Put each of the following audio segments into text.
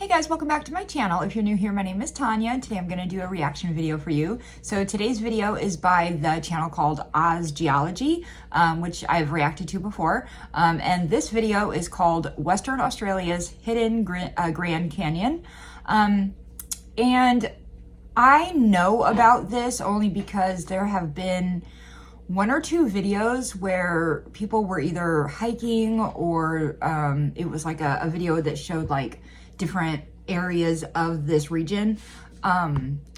Hey guys, welcome back to my channel. If you're new here, my name is Tanya, and today I'm going to do a reaction video for you. So today's video is by the channel called OzGeology, which I've reacted to before. And this video is called Western Australia's Hidden Grand Canyon. And I know about this only because there have been one or two videos where people were either hiking or it was like a video that showed like different areas of this region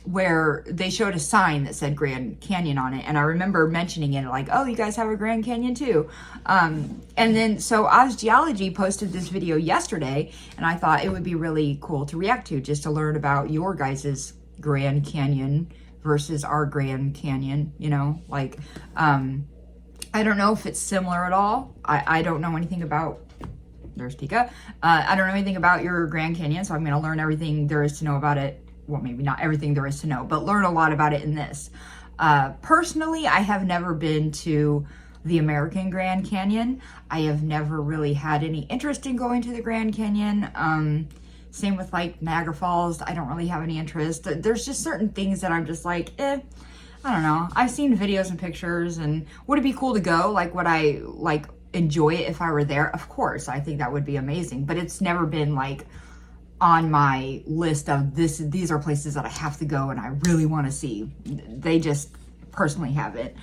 where they showed a sign that said Grand Canyon on it. And I remember mentioning it like, oh, you guys have a Grand Canyon too. And then so OzGeology posted this video yesterday, and I thought it would be really cool to react to, just to learn about your guys's Grand Canyon versus our Grand Canyon, you know, like, I don't know if it's similar at all. I don't know anything about, there's Pika. I don't know anything about your Grand Canyon, so I'm going to learn everything there is to know about it. Well, maybe not everything there is to know, but learn a lot about it in this. Personally, I have never been to the American Grand Canyon. I have never really had any interest in going to the Grand Canyon. Same with like Niagara Falls. I don't really have any interest. There's just certain things that I'm just like, I don't know. I've seen videos and pictures, and would it be cool to go? Like, would I like enjoy it if I were there? Of course, I think that would be amazing, but it's never been like on my list of these are places that I have to go and I really want to see. They just personally haven't.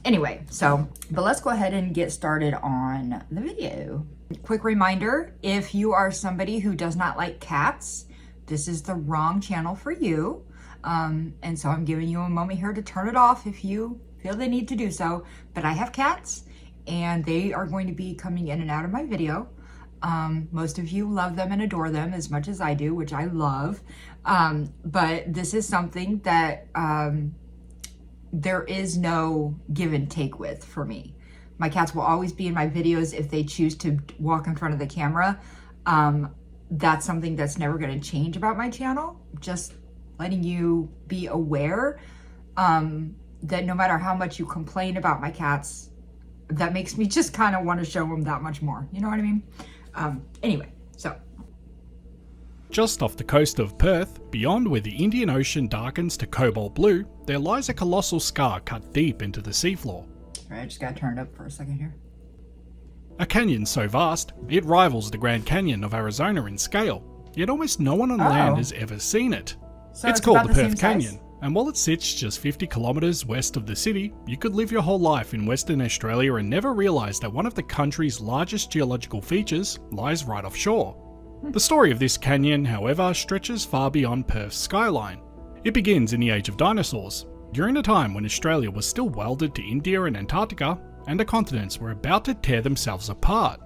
Anyway, but let's go ahead and get started on the video. Quick reminder, if you are somebody who does not like cats, this is the wrong channel for you. And so I'm giving you a moment here to turn it off if you feel the need to do so. But I have cats, and they are going to be coming in and out of my video. Most of you love them and adore them as much as I do, which I love. But this is something that there is no give and take with for me. My cats will always be in my videos if they choose to walk in front of the camera. That's something that's never going to change about my channel. Just letting you be aware that no matter how much you complain about my cats, that makes me just kind of want to show them that much more. You know what I mean? Anyway, so. Just off the coast of Perth, beyond where the Indian Ocean darkens to cobalt blue, there lies a colossal scar cut deep into the seafloor. Alright, I just got turned up for a second here. A canyon so vast, it rivals the Grand Canyon of Arizona in scale, yet almost no one on land has ever seen it. So it's called the Perth Canyon, and while it sits just 50 kilometres west of the city, you could live your whole life in Western Australia and never realise that one of the country's largest geological features lies right offshore. The story of this canyon, however, stretches far beyond Perth's skyline. It begins in the age of dinosaurs, during a time when Australia was still welded to India and Antarctica, and the continents were about to tear themselves apart.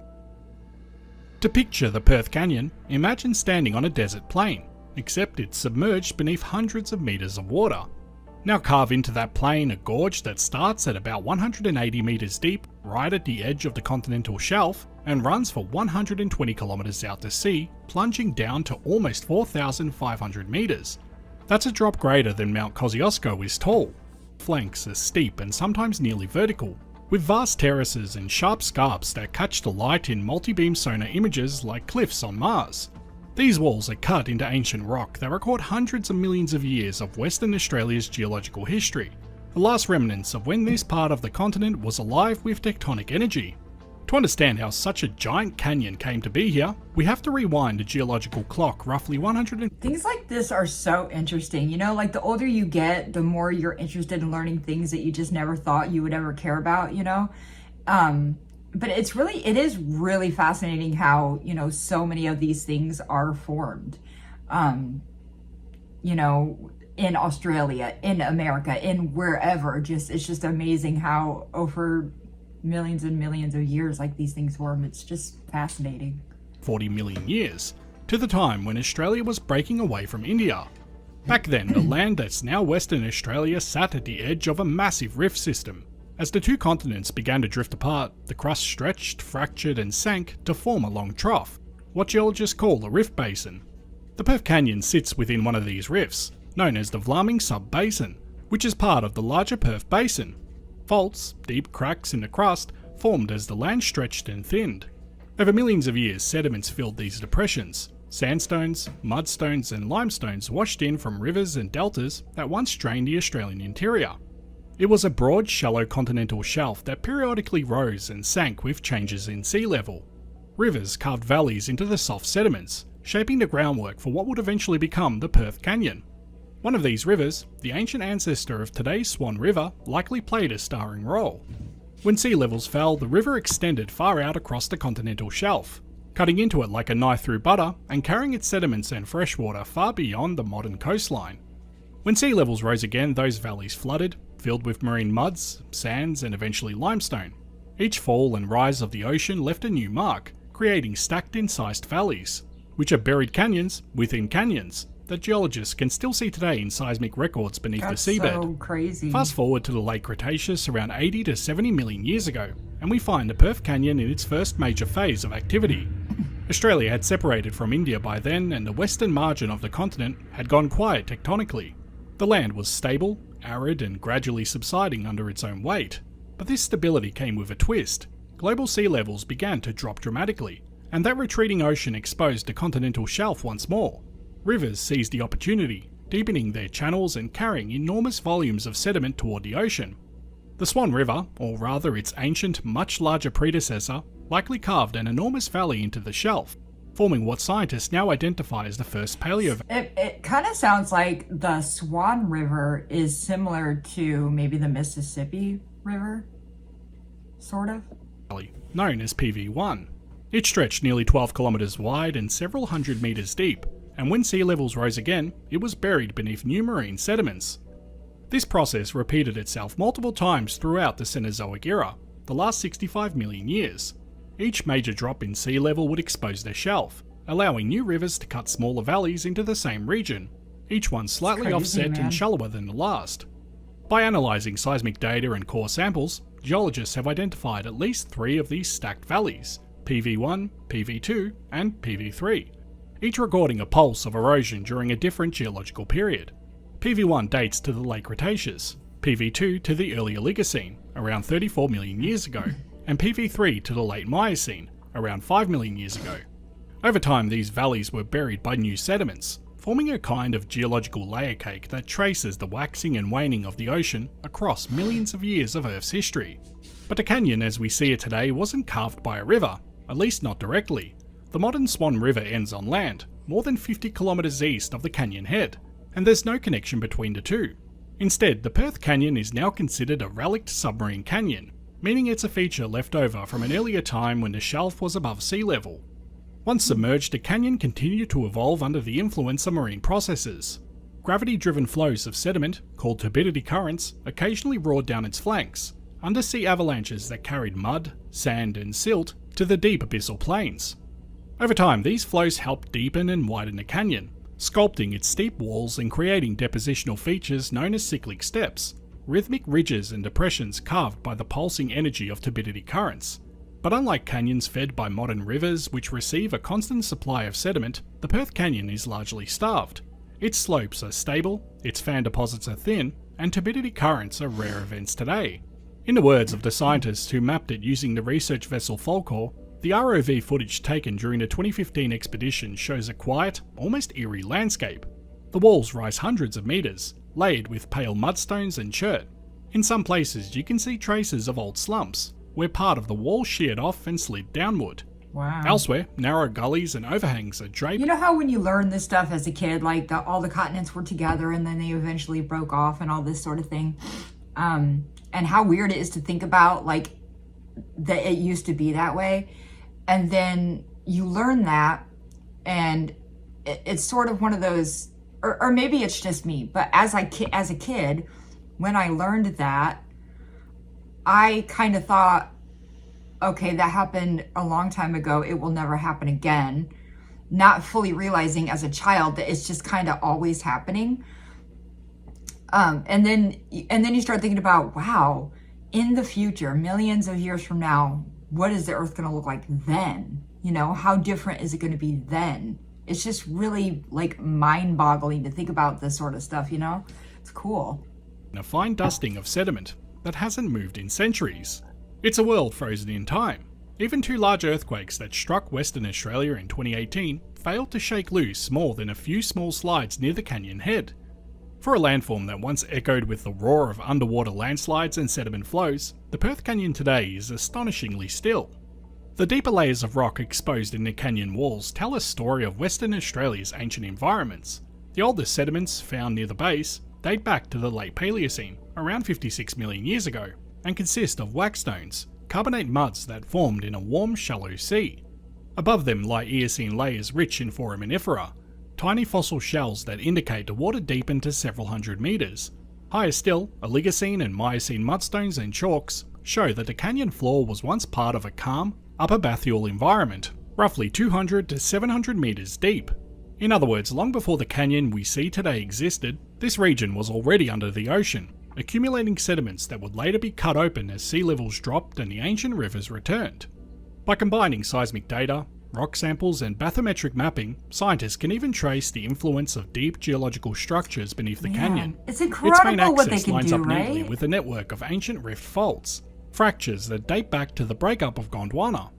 To picture the Perth Canyon, imagine standing on a desert plain, except it's submerged beneath hundreds of metres of water. Now carve into that plain a gorge that starts at about 180 metres deep, right at the edge of the continental shelf, and runs for 120 kilometres out to sea, plunging down to almost 4,500 metres. That's a drop greater than Mount Kosciuszko is tall. Flanks are steep and sometimes nearly vertical, with vast terraces and sharp scarps that catch the light in multi-beam sonar images like cliffs on Mars. These walls are cut into ancient rock that record hundreds of millions of years of Western Australia's geological history, the last remnants of when this part of the continent was alive with tectonic energy. To understand how such a giant canyon came to be here, we have to rewind the geological clock roughly 100. Things like this are so interesting. You know, like the older you get, the more you're interested in learning things that you just never thought you would ever care about, you know? But it is really fascinating how, you know, so many of these things are formed, you know, in Australia, in America, in wherever. It's just amazing how over millions and millions of years like these things form. It's just fascinating. 40 million years, to the time when Australia was breaking away from India. Back then, the land that's now Western Australia sat at the edge of a massive rift system. As the two continents began to drift apart, the crust stretched, fractured and sank to form a long trough, what geologists call a rift basin. The Perth Canyon sits within one of these rifts, known as the Vlaming Sub-Basin, which is part of the larger Perth Basin. Faults, deep cracks in the crust, formed as the land stretched and thinned. Over millions of years, sediments filled these depressions, Sandstones, mudstones and limestones washed in from rivers and deltas that once drained the Australian interior. It was a broad, shallow continental shelf that periodically rose and sank with changes in sea level. Rivers carved valleys into the soft sediments, shaping the groundwork for what would eventually become the Perth Canyon. One of these rivers, the ancient ancestor of today's Swan River, likely played a starring role. When sea levels fell, the river extended far out across the continental shelf, cutting into it like a knife through butter and carrying its sediments and freshwater far beyond the modern coastline. When sea levels rose again, those valleys flooded, filled with marine muds, sands and eventually limestone. Each fall and rise of the ocean left a new mark, creating stacked incised valleys, which are buried canyons within canyons that geologists can still see today in seismic records beneath the seabed. That's so crazy. Fast forward to the late Cretaceous around 80 to 70 million years ago, and we find the Perth Canyon in its first major phase of activity. Australia had separated from India by then, and the western margin of the continent had gone quiet tectonically. The land was stable, arid and gradually subsiding under its own weight. But this stability came with a twist. Global sea levels began to drop dramatically, and that retreating ocean exposed the continental shelf once more. Rivers seized the opportunity, deepening their channels and carrying enormous volumes of sediment toward the ocean. The Swan River, or rather its ancient, much larger predecessor, likely carved an enormous valley into the shelf, forming what scientists now identify as the first paleo. It kind of sounds like the Swan River is similar to maybe the Mississippi River, sort of. Valley, known as PV1. It stretched nearly 12 kilometers wide and several hundred meters deep, and when sea levels rose again, it was buried beneath new marine sediments. This process repeated itself multiple times throughout the Cenozoic era, the last 65 million years. Each major drop in sea level would expose the shelf, allowing new rivers to cut smaller valleys into the same region, each one slightly offset and shallower than the last. By analysing seismic data and core samples, geologists have identified at least 3 of these stacked valleys, PV1, PV2 and PV3, each recording a pulse of erosion during a different geological period. PV1 dates to the late Cretaceous, PV2 to the early Oligocene, around 34 million years ago, and PV3 to the late Miocene, around 5 million years ago. Over time, these valleys were buried by new sediments, forming a kind of geological layer cake that traces the waxing and waning of the ocean across millions of years of Earth's history. But the canyon as we see it today wasn't carved by a river, at least not directly. The modern Swan River ends on land, more than 50 kilometers east of the canyon head, and there's no connection between the two. Instead, the Perth Canyon is now considered a relict submarine canyon, meaning it's a feature left over from an earlier time when the shelf was above sea level. Once submerged, the canyon continued to evolve under the influence of marine processes. Gravity-driven flows of sediment, called turbidity currents, occasionally roared down its flanks, undersea avalanches that carried mud, sand and silt to the deep abyssal plains. Over time, these flows helped deepen and widen the canyon, sculpting its steep walls and creating depositional features known as cyclic steps, rhythmic ridges and depressions carved by the pulsing energy of turbidity currents. But unlike canyons fed by modern rivers which receive a constant supply of sediment, the Perth Canyon is largely starved. Its slopes are stable, its fan deposits are thin, and turbidity currents are rare events today. In the words of the scientists who mapped it using the research vessel Falkor, the ROV footage taken during the 2015 expedition shows a quiet, almost eerie landscape. The walls rise hundreds of meters, laid with pale mudstones and chert. In some places you can see traces of old slumps, where part of the wall sheared off and slid downward. Wow. Elsewhere, narrow gullies and overhangs are draped. You know how when you learn this stuff as a kid, like all the continents were together and then they eventually broke off and all this sort of thing? And how weird it is to think about, like, that it used to be that way. And then you learn that, and it's sort of one of those, or maybe it's just me, but as a kid, when I learned that, I kind of thought, okay, that happened a long time ago, it will never happen again. Not fully realizing as a child that it's just kind of always happening. And then you start thinking about, wow, in the future, millions of years from now, what is the Earth going to look like then? You know, how different is it going to be then? It's just really like mind-boggling to think about this sort of stuff, you know? It's cool. A fine dusting of sediment that hasn't moved in centuries. It's a world frozen in time. Even two large earthquakes that struck Western Australia in 2018 failed to shake loose more than a few small slides near the canyon head. For a landform that once echoed with the roar of underwater landslides and sediment flows, the Perth Canyon today is astonishingly still. The deeper layers of rock exposed in the canyon walls tell a story of Western Australia's ancient environments. The oldest sediments found near the base date back to the late Paleocene, around 56 million years ago, and consist of waxstones, carbonate muds that formed in a warm, shallow sea. Above them lie Eocene layers rich in foraminifera, tiny fossil shells that indicate the water deepened to several hundred metres. Higher still, Oligocene and Miocene mudstones and chalks show that the canyon floor was once part of a calm, upper bathyal environment, roughly 200 to 700 metres deep. In other words, long before the canyon we see today existed, this region was already under the ocean, accumulating sediments that would later be cut open as sea levels dropped and the ancient rivers returned. By combining seismic data, rock samples and bathymetric mapping, scientists can even trace the influence of deep geological structures beneath the canyon. It's incredible its main what they axis can lines do, up neatly right? with a network of ancient rift faults, fractures that date back to the breakup of Gondwana.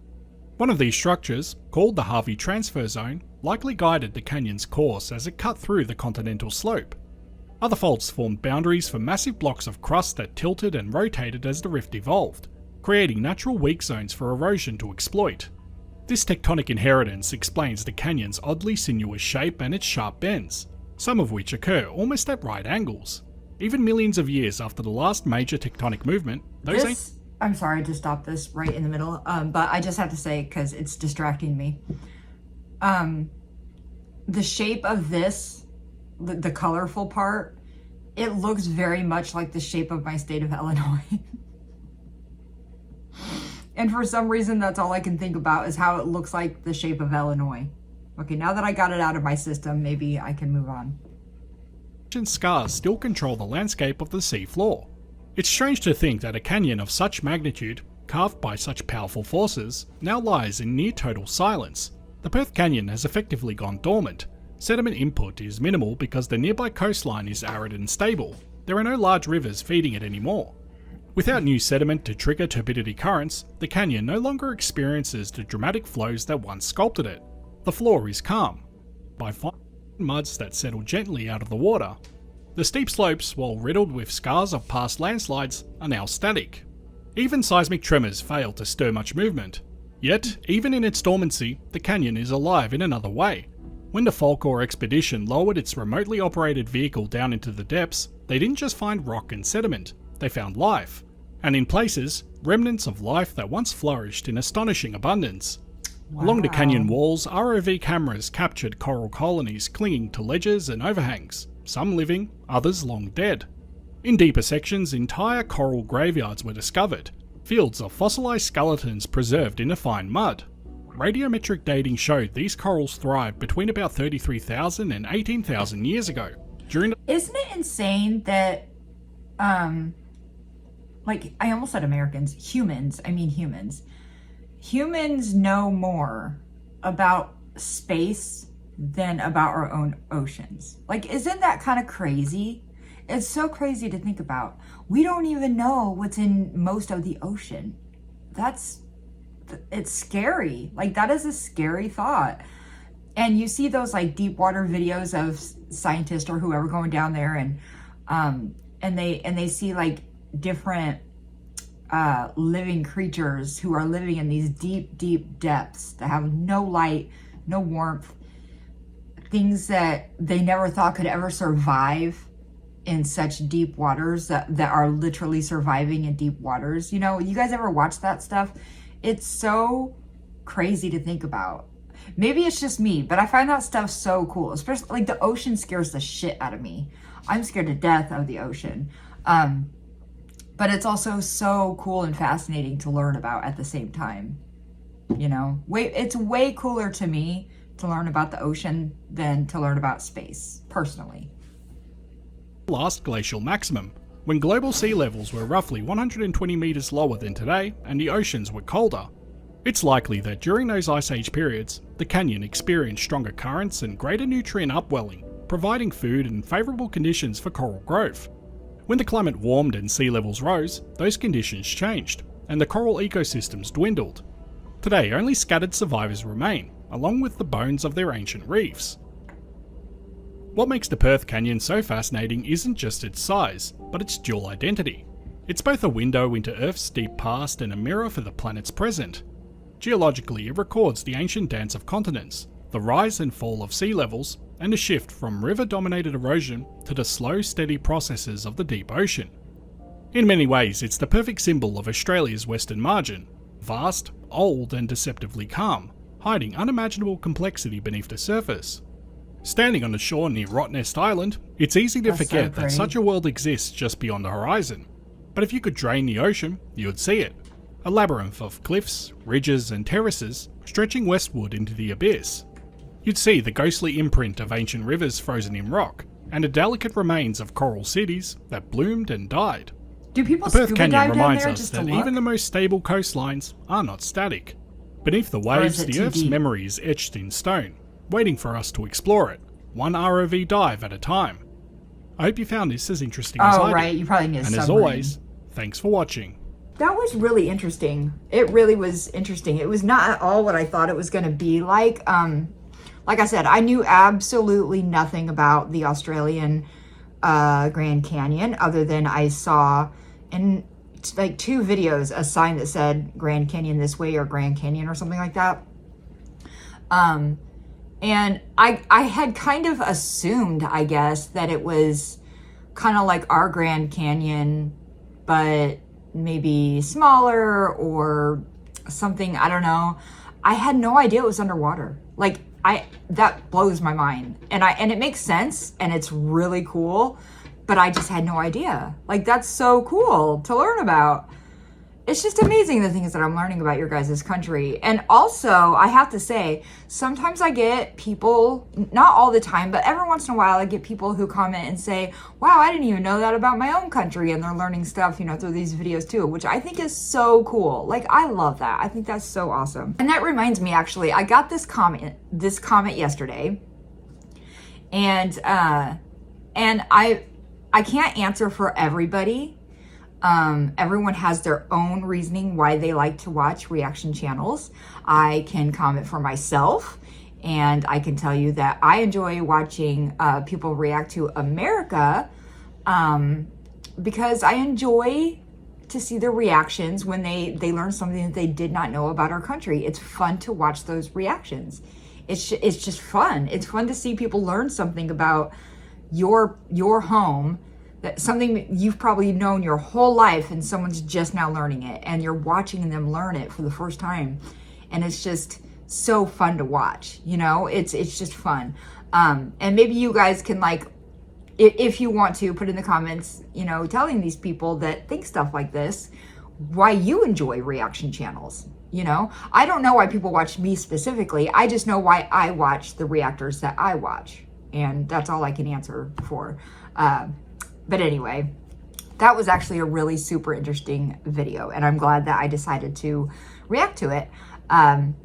One of these structures, called the Harvey Transfer Zone, likely guided the canyon's course as it cut through the continental slope. Other faults formed boundaries for massive blocks of crust that tilted and rotated as the rift evolved, creating natural weak zones for erosion to exploit. This tectonic inheritance explains the canyon's oddly sinuous shape and its sharp bends, some of which occur almost at right angles. Even millions of years after the last major tectonic movement, I'm sorry to stop this right in the middle, but I just have to say, because it's distracting me. The shape of this, the colorful part, it looks very much like the shape of my state of Illinois. And for some reason, that's all I can think about is how it looks like the shape of Illinois. Okay, now that I got it out of my system, maybe I can move on. Scars still control the landscape of the sea floor. It's strange to think that a canyon of such magnitude, carved by such powerful forces, now lies in near total silence. The Perth Canyon has effectively gone dormant. Sediment input is minimal because the nearby coastline is arid and stable. There are no large rivers feeding it anymore. Without new sediment to trigger turbidity currents, the canyon no longer experiences the dramatic flows that once sculpted it. The floor is calm, by fine muds that settle gently out of the water. The steep slopes, while riddled with scars of past landslides, are now static. Even seismic tremors fail to stir much movement. Yet, even in its dormancy, the canyon is alive in another way. When the Falkor expedition lowered its remotely operated vehicle down into the depths, they didn't just find rock and sediment, they found life. And in places, remnants of life that once flourished in astonishing abundance. Wow. Along the canyon walls, ROV cameras captured coral colonies clinging to ledges and overhangs, some living, others long dead. In deeper sections, entire coral graveyards were discovered, fields of fossilized skeletons preserved in a fine mud. Radiometric dating showed these corals thrived between about 33,000 and 18,000 years ago. Isn't it insane that, like, I almost said Americans, humans know more about space than about our own oceans. Like, isn't that kind of crazy? It's so crazy to think about. We don't even know what's in most of the ocean. It's scary. Like, that is a scary thought. And you see those like deep water videos of scientists or whoever going down there and they see like different living creatures who are living in these deep depths that have no light, no warmth, things that they never thought could ever survive in such deep waters that are literally surviving in deep waters. You know, you guys ever watch that stuff? It's so crazy to think about. Maybe it's just me, but I find that stuff so cool. Especially like the ocean scares the shit out of me. I'm scared to death of the ocean. But it's also so cool and fascinating to learn about at the same time. You know, it's way cooler to me to learn about the ocean than to learn about space, personally. Last glacial maximum, when global sea levels were roughly 120 metres lower than today and the oceans were colder. It's likely that during those ice age periods, the canyon experienced stronger currents and greater nutrient upwelling, providing food and favourable conditions for coral growth. When the climate warmed and sea levels rose, those conditions changed, and the coral ecosystems dwindled. Today, only scattered survivors remain, along with the bones of their ancient reefs. What makes the Perth Canyon so fascinating isn't just its size, but its dual identity. It's both a window into Earth's deep past and a mirror for the planet's present. Geologically, it records the ancient dance of continents, the rise and fall of sea levels, and a shift from river-dominated erosion to the slow, steady processes of the deep ocean. In many ways, it's the perfect symbol of Australia's western margin, vast, old, and deceptively calm, hiding unimaginable complexity beneath the surface. Standing on the shore near Rottnest Island, it's easy to forget that such a world exists just beyond the horizon. But if you could drain the ocean, you'd see it. A labyrinth of cliffs, ridges, and terraces stretching westward into the abyss. You'd see the ghostly imprint of ancient rivers frozen in rock, and the delicate remains of coral cities that bloomed and died. Do people The Perth scuba dive Canyon down reminds there us just to that look? even the most stable coastlines are not static. Beneath the is waves, it the too Earth's deep? memory is etched in stone, waiting for us to explore it, one ROV dive at a time. I hope you found this as interesting as I Oh, did. right. You probably need a And as submarine. always, thanks for watching. That was really interesting. It really was interesting. It was not at all what I thought it was going to be like. Like I said, I knew absolutely nothing about the Australian Grand Canyon other than I saw in like 2 videos a sign that said Grand Canyon this way or Grand Canyon or something like that. And I had kind of assumed, I guess, that it was kind of like our Grand Canyon, but maybe smaller or something. I don't know. I had no idea it was underwater. Like that blows my mind. And it makes sense and it's really cool, but I just had no idea. Like, that's so cool to learn about. It's just amazing the things that I'm learning about your guys' country. And also, I have to say, sometimes I get people, not all the time, but every once in a while, I get people who comment and say, wow, I didn't even know that about my own country. And they're learning stuff, through these videos too, which I think is so cool. Like, I love that. I think that's so awesome. And that reminds me, actually, I got this comment yesterday. And I can't answer for everybody. Everyone has their own reasoning why they like to watch reaction channels. I can comment for myself, and I can tell you that I enjoy watching people react to America because I enjoy to see their reactions when they learn something that they did not know about our country. It's fun to watch those reactions. It's just fun. It's fun to see people learn something about your home, that something you've probably known your whole life and someone's just now learning it and you're watching them learn it for the first time. And it's just so fun to watch, it's just fun. And maybe you guys can, like, if you want to put in the comments, telling these people that think stuff like this, why you enjoy reaction channels. I don't know why people watch me specifically. I just know why I watch the reactors that I watch. And that's all I can answer for. But anyway, that was actually a really super interesting video, and I'm glad that I decided to react to it.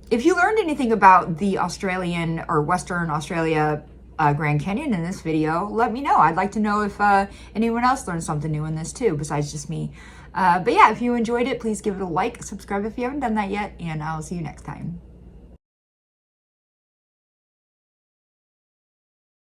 If you learned anything about the Australian or Western Australia Grand Canyon in this video, let me know. I'd like to know if anyone else learned something new in this too, besides just me. But yeah, if you enjoyed it, please give it a like, subscribe if you haven't done that yet, and I'll see you next time.